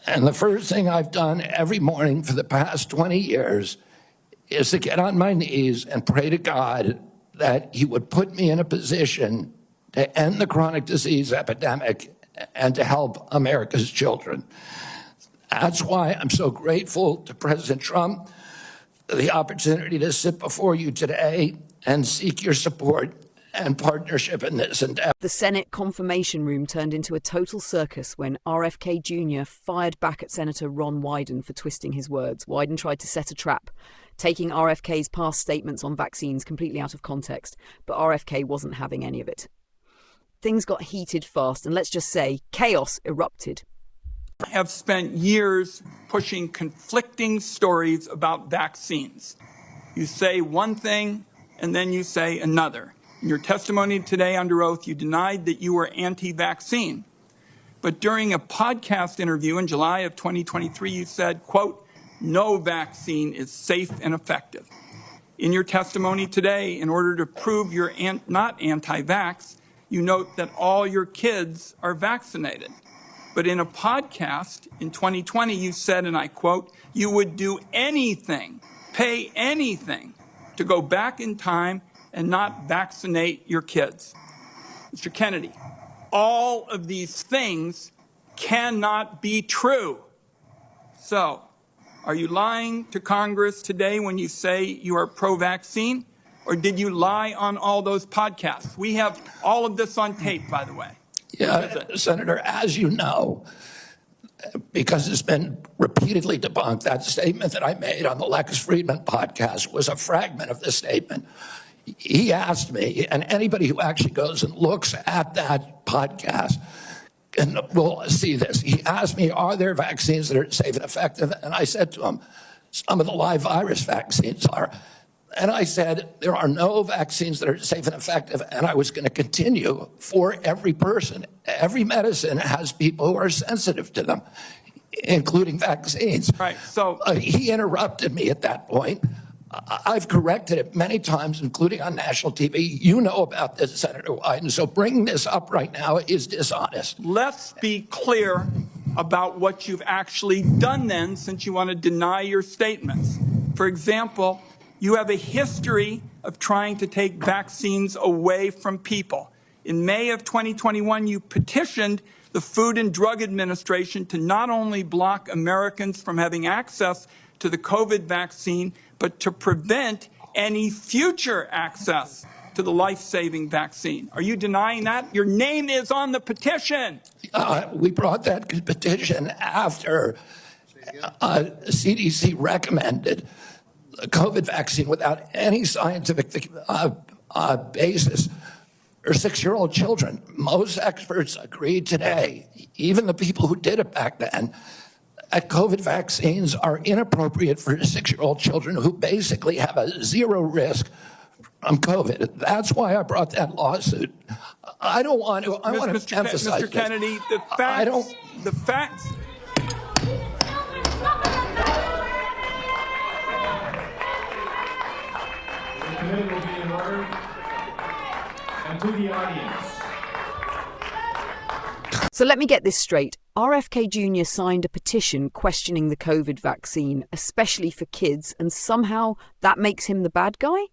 And the first thing I've done every morning for the past 20 years is to get on my knees and pray to God that he would put me in a position to end the chronic disease epidemic and to help America's children. That's why I'm so grateful to President Trump for the opportunity to sit before you today and seek your support and partnership in this endeavor. The Senate confirmation room turned into a total circus when RFK Jr. fired back at Senator Ron Wyden for twisting his words. Wyden tried to set a trap, taking RFK's past statements on vaccines completely out of context, but RFK wasn't having any of it. Things got heated fast, and let's just say chaos erupted. I have spent years pushing conflicting stories about vaccines. You say one thing, and then you say another. In your testimony today under oath, you denied that you were anti-vaccine. But during a podcast interview in July of 2023, you said, quote, "No vaccine is safe and effective." In your testimony today, in order to prove you're not anti-vax, you note that all your kids are vaccinated. But in a podcast in 2020, you said, and I quote, "You would do anything, pay anything to go back in time and not vaccinate your kids." Mr. Kennedy, all of these things cannot be true. So, are you lying to Congress today when you say you are pro-vaccine? Or did you lie on all those podcasts? We have all of this on tape, by the way. Yeah, Senator, as you know, because it's been repeatedly debunked, that statement that I made on the Lex Friedman podcast was a fragment of the statement. He asked me, and anybody who actually goes and looks at that podcast and will see this. He asked me, are there vaccines that are safe and effective? And I said to him, some of the live virus vaccines are. And I said, there are no vaccines that are safe and effective, and I was going to continue for every person. Every medicine has people who are sensitive to them, including vaccines. Right. So he interrupted me at that point. I've corrected it many times, including on national TV. You know about this, Senator Wyden, so bringing this up right now is dishonest. Let's be clear about what you've actually done then, since you want to deny your statements. For example, you have a history of trying to take vaccines away from people. In May of 2021, you petitioned the Food and Drug Administration to not only block Americans from having access to the COVID vaccine, but to prevent any future access to the life-saving vaccine. Are you denying that? Your name is on the petition. We brought that petition after CDC recommended the COVID vaccine without any scientific basis for 6-year-old children. Most experts agree today, even the people who did it back then, that COVID vaccines are inappropriate for 6-year-old children who basically have a zero risk from COVID. That's why I brought that lawsuit. I don't want to, I want to emphasize Mr. Kennedy, the facts, the facts. The committee will be in order. And to the audience. So let me get this straight. RFK Jr. signed a petition questioning the COVID vaccine, especially for kids, and somehow that makes him the bad guy?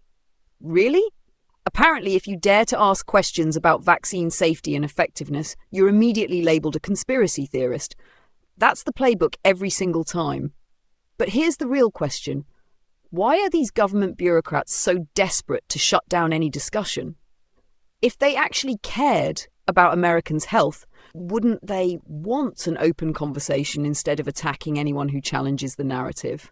Really? Apparently, if you dare to ask questions about vaccine safety and effectiveness, you're immediately labelled a conspiracy theorist. That's the playbook every single time. But here's the real question. Why are these government bureaucrats so desperate to shut down any discussion? If they actually cared about Americans' health, wouldn't they want an open conversation instead of attacking anyone who challenges the narrative?